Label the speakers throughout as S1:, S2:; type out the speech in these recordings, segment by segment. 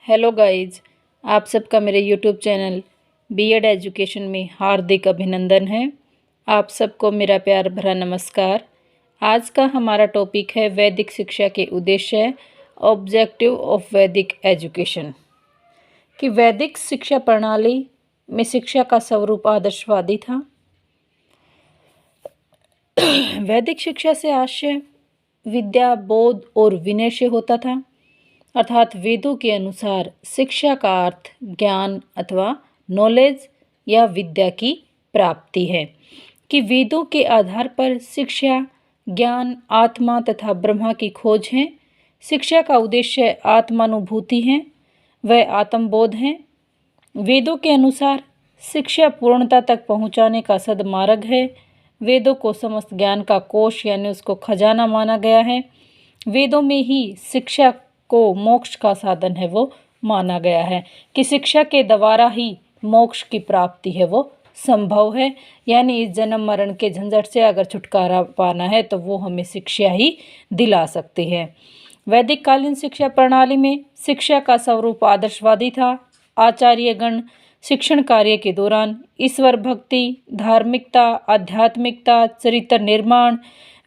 S1: Hello guys, आप सबका मेरे यूट्यूब चैनल बीएड एजुकेशन में हार्दिक अभिनंदन है। आप सबको मेरा प्यार भरा नमस्कार। आज का हमारा टॉपिक है वैदिक शिक्षा के उद्देश्य, ऑब्जेक्टिव ऑफ वैदिक एजुकेशन। कि वैदिक शिक्षा प्रणाली में शिक्षा का स्वरूप आदर्शवादी था। वैदिक शिक्षा से आशय विद्या, बोध और विनय से होता था, अर्थात वेदों के अनुसार शिक्षा का अर्थ ज्ञान अथवा नॉलेज या विद्या की प्राप्ति है। कि वेदों के आधार पर शिक्षा, ज्ञान, आत्मा तथा ब्रह्मा की खोज है। शिक्षा का उद्देश्य आत्मानुभूति है, वह आत्मबोध है। वेदों के अनुसार शिक्षा पूर्णता तक पहुंचाने का सद्मार्ग है। वेदों को समस्त ज्ञान का कोश यानी उसको खजाना माना गया है। वेदों में ही शिक्षा को मोक्ष का साधन है वो माना गया है। कि शिक्षा के द्वारा ही मोक्ष की प्राप्ति है वो संभव है। यानी इस जन्म मरण के झंझट से अगर छुटकारा पाना है तो वो हमें शिक्षा ही दिला सकती है। वैदिक कालीन शिक्षा प्रणाली में शिक्षा का स्वरूप आदर्शवादी था। आचार्यगण शिक्षण कार्य के दौरान ईश्वर भक्ति, धार्मिकता, आध्यात्मिकता, चरित्र निर्माण,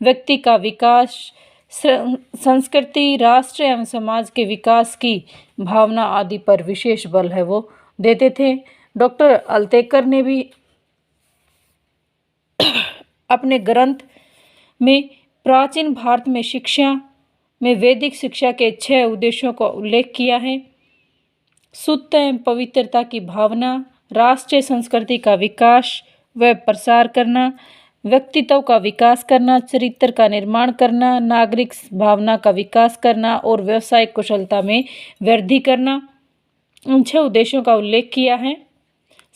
S1: व्यक्ति का विकास, संस्कृति, राष्ट्र एवं समाज के विकास की भावना आदि पर विशेष बल है वो देते थे। डॉक्टर अल्तेकर ने भी अपने ग्रंथ में प्राचीन भारत में शिक्षा में वैदिक शिक्षा के 6 उद्देश्यों का उल्लेख किया है। शुद्ध एवं पवित्रता की भावना, राष्ट्रीय संस्कृति का विकास व प्रसार करना, व्यक्तित्व का विकास करना, चरित्र का निर्माण करना, नागरिक भावना का विकास करना और व्यावसायिक कुशलता में वृद्धि करना। उन 6 उद्देश्यों का उल्लेख किया है।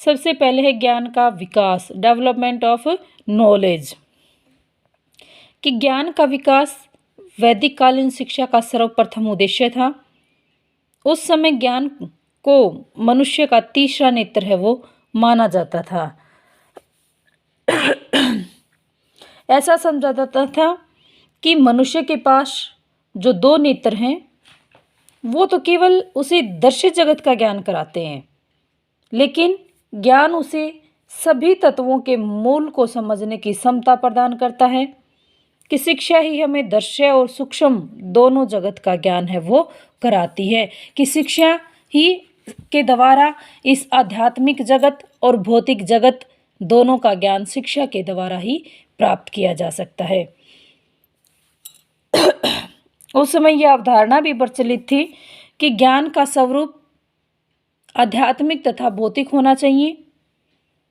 S1: सबसे पहले है ज्ञान का विकास, डेवलपमेंट ऑफ नॉलेज। कि ज्ञान का विकास वैदिक कालीन शिक्षा का सर्वप्रथम उद्देश्य था। उस समय ज्ञान को मनुष्य का तीसरा नेत्र है वो माना जाता था। ऐसा समझा जाता था कि मनुष्य के पास जो 2 नेत्र हैं वो तो केवल उसे दृश्य जगत का ज्ञान कराते हैं, लेकिन ज्ञान उसे सभी तत्वों के मूल को समझने की क्षमता प्रदान करता है। कि शिक्षा ही हमें दृश्य और सूक्ष्म दोनों जगत का ज्ञान है वो कराती है। कि शिक्षा ही के द्वारा इस आध्यात्मिक जगत और भौतिक जगत दोनों का ज्ञान शिक्षा के द्वारा ही प्राप्त किया जा सकता है। उस समय यह अवधारणा भी प्रचलित थी कि ज्ञान का स्वरूप आध्यात्मिक तथा भौतिक होना चाहिए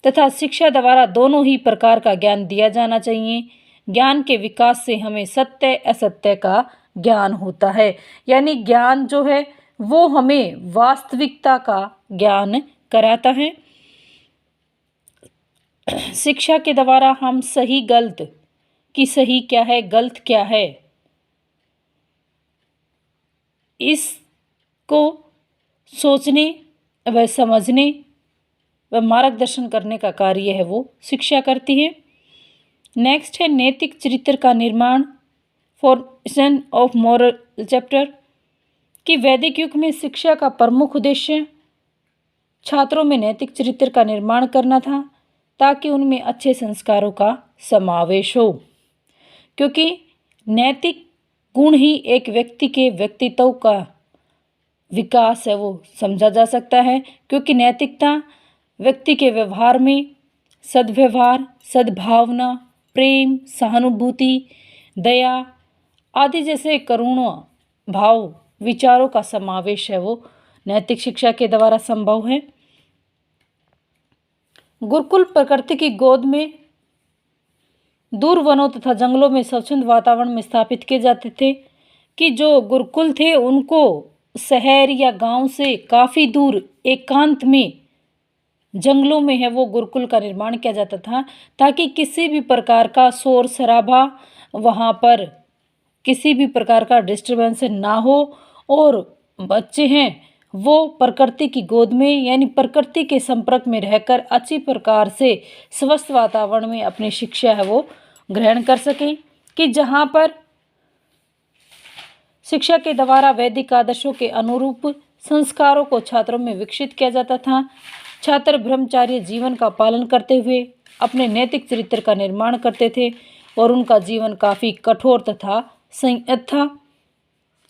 S1: तथा शिक्षा द्वारा दोनों ही प्रकार का ज्ञान दिया जाना चाहिए। ज्ञान के विकास से हमें सत्य असत्य का ज्ञान होता है, यानी ज्ञान जो है वो हमें वास्तविकता का ज्ञान कराता है। शिक्षा के द्वारा हम सही गलत कि सही क्या है, गलत क्या है, इसको सोचने व समझने व मार्गदर्शन करने का कार्य है वो शिक्षा करती है। नेक्स्ट है नैतिक चरित्र का निर्माण, फॉर्मेशन ऑफ मॉरल चैप्टर। कि वैदिक युग में शिक्षा का प्रमुख उद्देश्य छात्रों में नैतिक चरित्र का निर्माण करना था ताकि उनमें अच्छे संस्कारों का समावेश हो। क्योंकि नैतिक गुण ही एक व्यक्ति के व्यक्तित्व का विकास है वो समझा जा सकता है। क्योंकि नैतिकता व्यक्ति के व्यवहार में सद्व्यवहार, सद्भावना, प्रेम, सहानुभूति, दया आदि जैसे करुण भाव विचारों का समावेश है वो नैतिक शिक्षा के द्वारा संभव है। गुरुकुल प्रकृति की गोद में दूर वनों तथा जंगलों में स्वच्छंद वातावरण में स्थापित किए जाते थे। कि जो गुरुकुल थे उनको शहर या गांव से काफ़ी दूर एकांत में जंगलों में है वो गुरुकुल का निर्माण किया जाता था ताकि किसी भी प्रकार का शोर शराबा वहाँ पर किसी भी प्रकार का डिस्टरबेंस ना हो और बच्चे हैं वो प्रकृति की गोद में यानी प्रकृति के संपर्क में रहकर अच्छी प्रकार से स्वस्थ वातावरण में अपनी शिक्षा है वो ग्रहण कर सकें। कि जहाँ पर शिक्षा के द्वारा वैदिक आदर्शों के अनुरूप संस्कारों को छात्रों में विकसित किया जाता था। छात्र ब्रह्मचार्य जीवन का पालन करते हुए अपने नैतिक चरित्र का निर्माण करते थे और उनका जीवन काफ़ी कठोर तथा संयत था।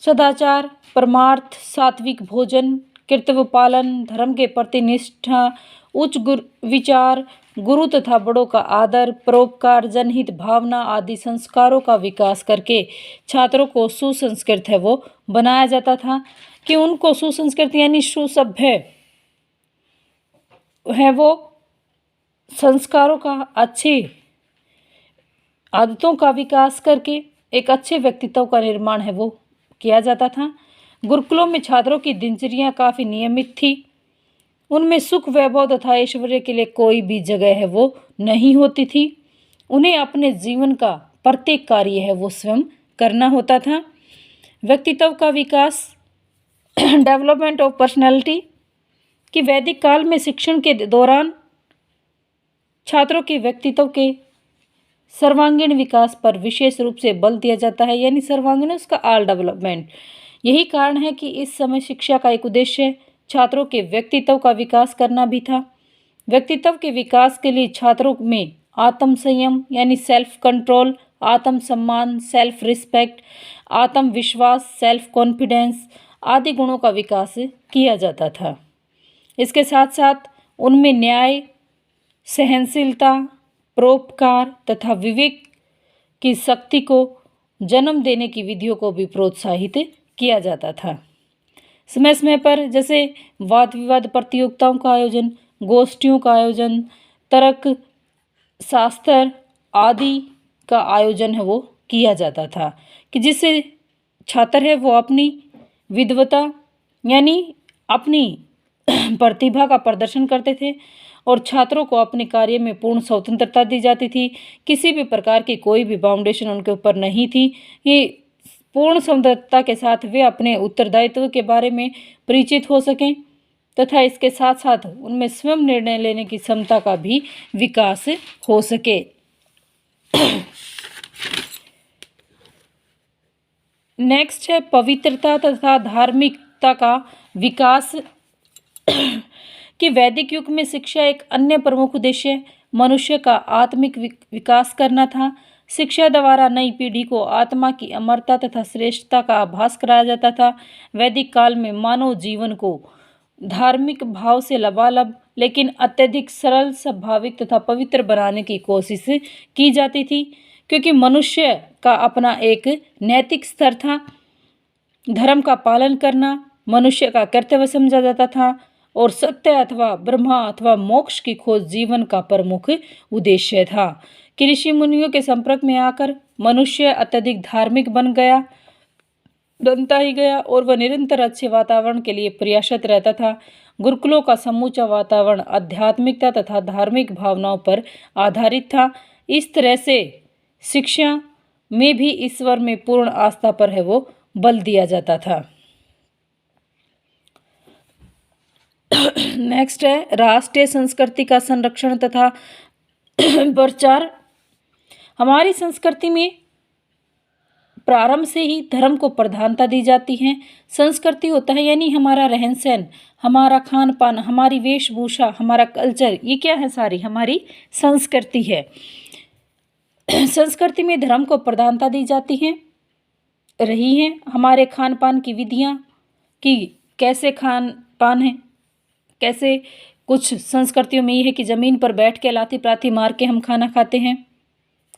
S1: सदाचार, परमार्थ, सात्विक भोजन, कर्तव्य पालन, धर्म के प्रति निष्ठा, उच्च विचार, गुरु तथा बड़ों का आदर, परोपकार, जनहित भावना आदि संस्कारों का विकास करके छात्रों को सुसंस्कृत है वो बनाया जाता था कि उनको सुसंस्कृत यानी सुसभ्य है वो संस्कारों का, अच्छी आदतों का विकास करके एक अच्छे व्यक्तित्व का निर्माण है वो किया जाता था। गुरुकुलों में छात्रों की दिनचर्या काफ़ी नियमित थी। उनमें सुख, वैभव तथा ऐश्वर्य के लिए कोई भी जगह है वो नहीं होती थी। उन्हें अपने जीवन का प्रत्येक कार्य है वो स्वयं करना होता था। व्यक्तित्व का विकास, डेवलपमेंट ऑफ पर्सनैलिटी, कि वैदिक काल में शिक्षण के दौरान छात्रों के व्यक्तित्व के सर्वांगीण विकास पर विशेष रूप से बल दिया जाता है, यानी सर्वांगीण उसका ऑल डेवलपमेंट। यही कारण है कि इस समय शिक्षा का एक उद्देश्य छात्रों के व्यक्तित्व का विकास करना भी था। व्यक्तित्व के विकास के लिए छात्रों में आत्म संयम यानी सेल्फ कंट्रोल, आत्म सम्मान सेल्फ रिस्पेक्ट, आत्मविश्वास सेल्फ कॉन्फिडेंस आदि गुणों का विकास किया जाता था। इसके साथ साथ उनमें न्याय, सहनशीलता, परोपकार तथा विवेक की शक्ति को जन्म देने की विधियों को भी प्रोत्साहित किया जाता था। समय समय पर जैसे वाद विवाद प्रतियोगिताओं का आयोजन, गोष्ठियों का आयोजन, तर्क शास्त्र आदि का आयोजन है वो किया जाता था कि जिससे छात्र है वो अपनी विद्वता यानी अपनी प्रतिभा का प्रदर्शन करते थे और छात्रों को अपने कार्य में पूर्ण स्वतंत्रता दी जाती थी। किसी भी प्रकार की कोई भी बाउंडेशन उनके ऊपर नहीं थी। ये पूर्ण स्वतंत्रता के साथ वे अपने उत्तरदायित्व के बारे में परिचित हो सकें तथा इसके साथ साथ उनमें स्वयं निर्णय लेने की क्षमता का भी विकास हो सके। नेक्स्ट है पवित्रता तथा धार्मिकता का विकास कि वैदिक युग में शिक्षा एक अन्य प्रमुख उद्देश्य मनुष्य का आत्मिक विकास करना था। शिक्षा द्वारा नई पीढ़ी को आत्मा की अमरता तथा श्रेष्ठता का आभास कराया जाता था। वैदिक काल में मानव जीवन को धार्मिक भाव से लबालब लेकिन अत्यधिक सरल, स्वाभाविक तथा पवित्र बनाने की कोशिश की जाती थी क्योंकि मनुष्य का अपना एक नैतिक स्तर था। धर्म का पालन करना मनुष्य का कर्तव्य समझा जाता था और सत्य अथवा ब्रह्मा अथवा मोक्ष की खोज जीवन का प्रमुख उद्देश्य था। कि ऋषि मुनियों के संपर्क में आकर मनुष्य अत्यधिक धार्मिक बनता ही गया और वह निरंतर अच्छे वातावरण के लिए प्रयासरत रहता था। गुरुकुलों का समूचा वातावरण आध्यात्मिकता तथा धार्मिक भावनाओं पर आधारित था। इस तरह से शिक्षा में भी ईश्वर में पूर्ण आस्था पर है वो बल दिया जाता था। नेक्स्ट है राष्ट्रीय संस्कृति का संरक्षण तथा प्रचार। हमारी संस्कृति में प्रारंभ से ही धर्म को प्रधानता दी जाती है। संस्कृति होता है यानी हमारा रहन सहन, हमारा खान पान, हमारी वेशभूषा, हमारा कल्चर, ये क्या है? सारी हमारी संस्कृति है। संस्कृति में धर्म को प्रधानता दी जाती है रही है। हमारे खान पान की विधियाँ कि कैसे खान पान है, कैसे कुछ संस्कृतियों में ये है कि ज़मीन पर बैठ के लाती प्राती मार के हम खाना खाते हैं,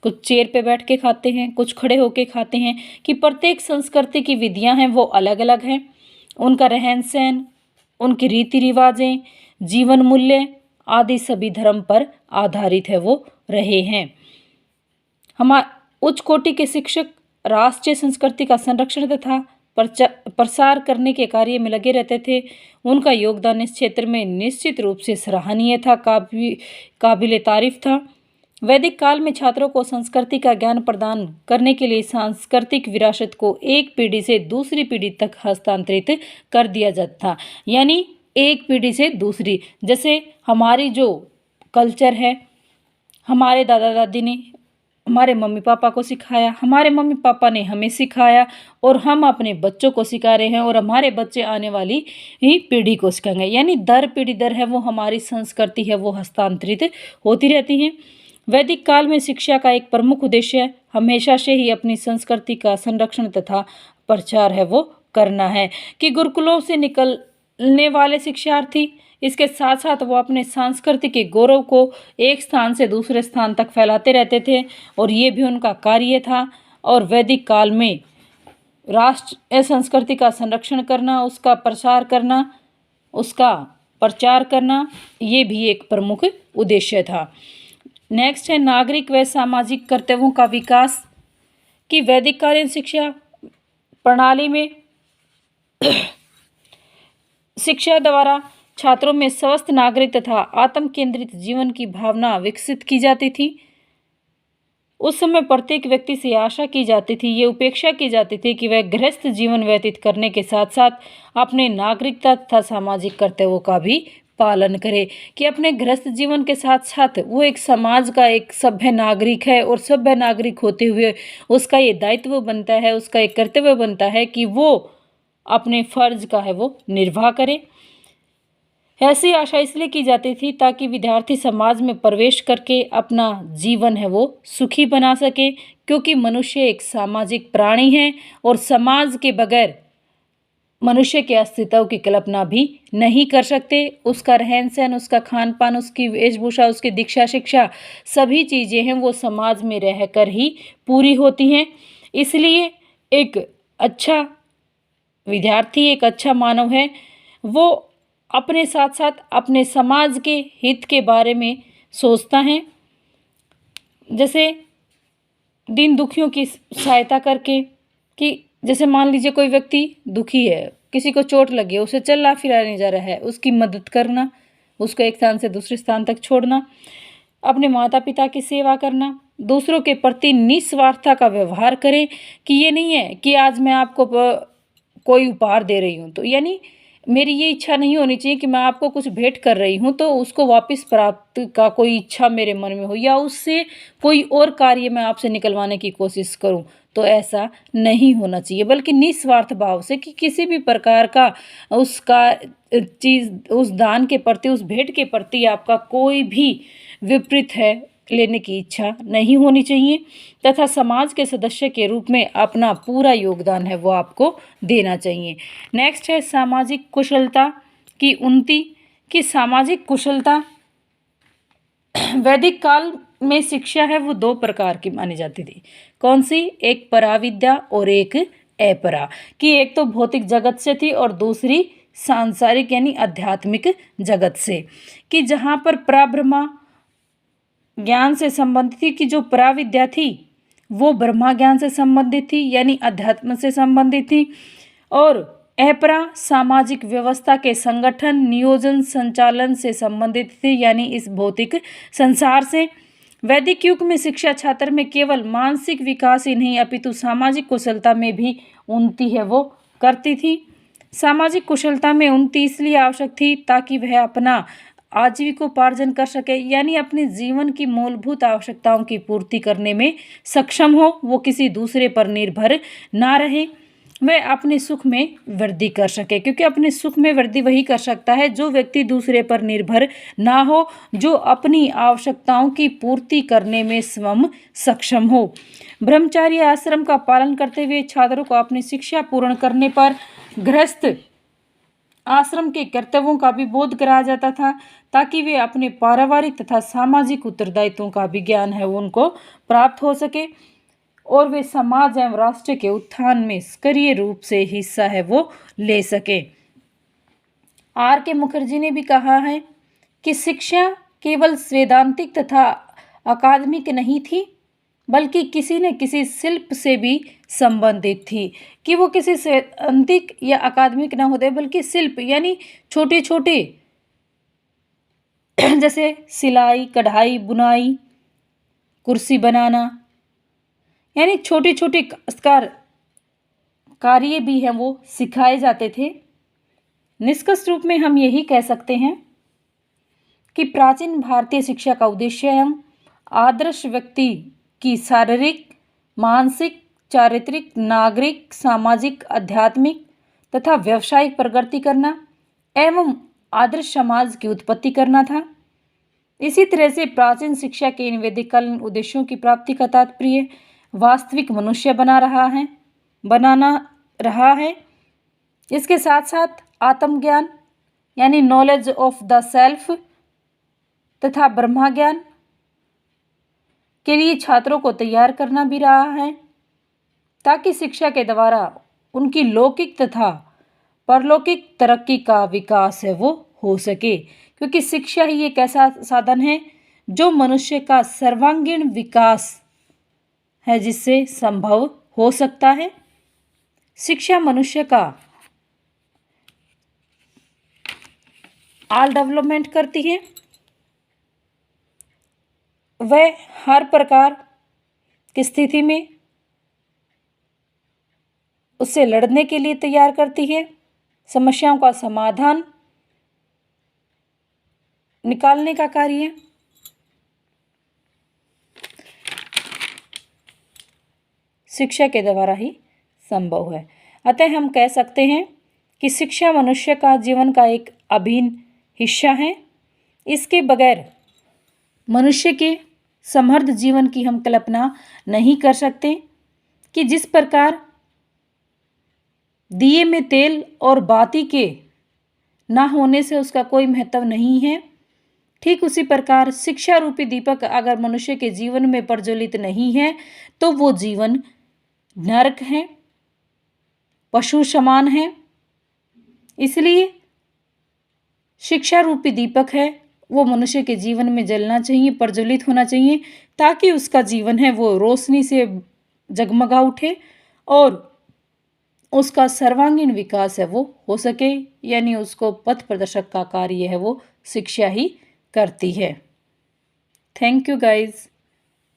S1: कुछ चेयर पे बैठ के खाते हैं, कुछ खड़े होके खाते हैं। कि प्रत्येक संस्कृति की विधियां हैं वो अलग अलग हैं। उनका रहन सहन, उनकी रीति रिवाजें, जीवन मूल्य आदि सभी धर्म पर आधारित है वो रहे हैं। उच्च कोटि के शिक्षक राष्ट्रीय संस्कृति का संरक्षण तथा प्रसार करने के कार्य में लगे रहते थे। उनका योगदान इस क्षेत्र में निश्चित रूप से सराहनीय था, काबिले तारीफ था। वैदिक काल में छात्रों को संस्कृति का ज्ञान प्रदान करने के लिए सांस्कृतिक विरासत को एक पीढ़ी से दूसरी पीढ़ी तक हस्तांतरित कर दिया जाता था। यानी एक पीढ़ी से दूसरी, जैसे हमारी जो कल्चर है हमारे दादा दादी ने हमारे मम्मी पापा को सिखाया, हमारे मम्मी पापा ने हमें सिखाया और हम अपने बच्चों को सिखा रहे हैं और हमारे बच्चे आने वाली ही पीढ़ी को सिखाएंगे। यानी दर पीढ़ी दर है वो हमारी संस्कृति है वो हस्तांतरित होती रहती है। वैदिक काल में शिक्षा का एक प्रमुख उद्देश्य हमेशा से ही अपनी संस्कृति का संरक्षण तथा प्रचार है वो करना है कि गुरुकुलों से निकलने वाले शिक्षार्थी इसके साथ साथ वो अपने सांस्कृतिक के गौरव को एक स्थान से दूसरे स्थान तक फैलाते रहते थे और ये भी उनका कार्य था। और वैदिक काल में राष्ट्र संस्कृति का संरक्षण करना, उसका प्रसार करना, उसका प्रचार करना, ये भी एक प्रमुख उद्देश्य था। नेक्स्ट है नागरिक व सामाजिक कर्तव्यों का विकास कि वैदिक कालीन शिक्षा प्रणाली में शिक्षा द्वारा छात्रों में स्वस्थ नागरिक तथा आत्म केंद्रित जीवन की भावना विकसित की जाती थी। उस समय प्रत्येक व्यक्ति से आशा की जाती थी, ये उपेक्षा की जाती थी कि वह गृहस्थ जीवन व्यतीत करने के साथ साथ अपने नागरिकता तथा सामाजिक कर्तव्यों का भी पालन करे, कि अपने गृहस्थ जीवन के साथ साथ वो एक समाज का एक सभ्य नागरिक है और सभ्य नागरिक होते हुए उसका ये दायित्व बनता है, उसका एक कर्तव्य बनता है कि वो अपने फर्ज का है वो निर्वाह करे। ऐसी आशा इसलिए की जाती थी ताकि विद्यार्थी समाज में प्रवेश करके अपना जीवन है वो सुखी बना सके, क्योंकि मनुष्य एक सामाजिक प्राणी है और समाज के बगैर मनुष्य के अस्तित्व की कल्पना भी नहीं कर सकते। उसका रहन सहन, उसका खान पान, उसकी वेशभूषा, उसकी दीक्षा शिक्षा सभी चीज़ें हैं वो समाज में रहकर ही पूरी होती हैं। इसलिए एक अच्छा विद्यार्थी, एक अच्छा मानव है, वो अपने साथ साथ अपने समाज के हित के बारे में सोचता है। जैसे दीन दुखियों की सहायता करके, कि जैसे मान लीजिए कोई व्यक्ति दुखी है, किसी को चोट लगी है, उसे चलना फिरा नहीं जा रहा है, उसकी मदद करना, उसको एक स्थान से दूसरे स्थान तक छोड़ना, अपने माता पिता की सेवा करना, दूसरों के प्रति निस्वार्थता का व्यवहार करें। कि ये नहीं है कि आज मैं आपको कोई उपहार दे रही हूँ तो यानी मेरी ये इच्छा नहीं होनी चाहिए कि मैं आपको कुछ भेंट कर रही हूँ तो उसको वापस प्राप्त का कोई इच्छा मेरे मन में हो, या उससे कोई और कार्य मैं आपसे निकलवाने की कोशिश करूँ, तो ऐसा नहीं होना चाहिए। बल्कि निस्वार्थ भाव से कि किसी भी प्रकार का उसका चीज़, उस दान के प्रति, उस भेंट के प्रति आपका कोई भी विपरीत है लेने की इच्छा नहीं होनी चाहिए, तथा समाज के सदस्य के रूप में अपना पूरा योगदान है वो आपको देना चाहिए। नेक्स्ट है सामाजिक कुशलता की उन्नति। कि सामाजिक कुशलता वैदिक काल में शिक्षा है वो दो प्रकार की मानी जाती थी। कौन सी? एक पराविद्या और एक अपरा। कि एक तो भौतिक जगत से थी और दूसरी सांसारिक यानी आध्यात्मिक जगत से। कि जहाँ पर पराब्रह्मा ज्ञान से संबंधित थी, कि जो पराविद्या थी वो ब्रह्मा ज्ञान से संबंधित थी यानी अध्यात्म से संबंधित थी, और अपरा सामाजिक व्यवस्था के संगठन, नियोजन, संचालन से संबंधित थी यानी इस भौतिक संसार से। वैदिक युग में शिक्षा छात्र में केवल मानसिक विकास ही नहीं अपितु सामाजिक कुशलता में भी उन्नति है वो करती थी। सामाजिक कुशलता में उन्नति इसलिए आवश्यक थी ताकि वह अपना आजीविकोपार्जन कर सके, यानी अपने जीवन की मूलभूत आवश्यकताओं की पूर्ति करने में सक्षम हो, वो किसी दूसरे पर निर्भर ना रहे, वह अपने सुख में वृद्धि कर सके। क्योंकि अपने सुख में वृद्धि वही कर सकता है जो व्यक्ति दूसरे पर निर्भर ना हो, जो अपनी आवश्यकताओं की पूर्ति करने में स्वयं सक्षम हो। ब्रह्मचार्य आश्रम का पालन करते हुए छात्रों को अपनी शिक्षा पूर्ण करने पर गृहस्थ आश्रम के कर्तव्यों का भी बोध कराया जाता था, ताकि वे अपने पारिवारिक तथा सामाजिक उत्तरदायित्वों का भी ज्ञान है वो उनको प्राप्त हो सके और वे समाज एवं राष्ट्र के उत्थान में सक्रिय रूप से हिस्सा है वो ले सके। R.K. मुखर्जी ने भी कहा है कि शिक्षा केवल सैद्धांतिक तथा अकादमिक नहीं थी, बल्कि किसी न किसी शिल्प से भी संबंधित थी। कि वो किसी सैद्धांतिक या अकादमिक ना होते बल्कि शिल्प यानी छोटे छोटे जैसे सिलाई, कढ़ाई, बुनाई, कुर्सी बनाना, यानी छोटे छोटे कार्य भी हैं वो सिखाए जाते थे। निष्कर्ष रूप में हम यही कह सकते हैं कि प्राचीन भारतीय शिक्षा का उद्देश्य एवं आदर्श व्यक्ति की शारीरिक, मानसिक, चारित्रिक, नागरिक, सामाजिक, आध्यात्मिक तथा व्यावसायिक प्रगति करना एवं आदर्श समाज की उत्पत्ति करना था। इसी तरह से प्राचीन शिक्षा के इन वैदिककालीन उद्देश्यों की प्राप्ति का तात्पर्य वास्तविक मनुष्य बनाना रहा है। इसके साथ साथ आत्मज्ञान यानी नॉलेज ऑफ द सेल्फ तथा ब्रह्म ज्ञान के लिए छात्रों को तैयार करना भी रहा है, ताकि शिक्षा के द्वारा उनकी लौकिक तथा परलौकिक तरक्की का विकास है वो हो सके, क्योंकि शिक्षा ही एक ऐसा साधन है जो मनुष्य का सर्वांगीण विकास है जिससे संभव हो सकता है। शिक्षा मनुष्य का ऑल डेवलपमेंट करती है, वह हर प्रकार की स्थिति में उससे लड़ने के लिए तैयार करती है, समस्याओं का समाधान निकालने का कार्य शिक्षा के द्वारा ही संभव है। अतः हम कह सकते हैं कि शिक्षा मनुष्य का जीवन का एक अभिन्न हिस्सा है। इसके बगैर मनुष्य के समृद्ध जीवन की हम कल्पना नहीं कर सकते कि जिस प्रकार दिए में तेल और बाती के ना होने से उसका कोई महत्व नहीं है, ठीक उसी प्रकार शिक्षा रूपी दीपक अगर मनुष्य के जीवन में प्रज्वलित नहीं है तो वो जीवन नरक है, पशु समान है। इसलिए शिक्षा रूपी दीपक है वो मनुष्य के जीवन में जलना चाहिए, प्रज्वलित होना चाहिए, ताकि उसका जीवन है वो रोशनी से जगमगा उठे और उसका सर्वांगीण विकास है वो हो सके। यानी उसको पथ प्रदर्शक का कार्य है वो शिक्षा ही करती है। Thank you guys.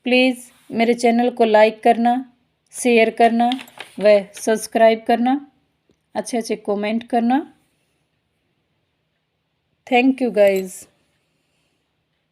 S1: प्लीज़ मेरे चैनल को लाइक करना, शेयर करना व सब्सक्राइब करना, अच्छे अच्छे कमेंट करना। Thank you guys.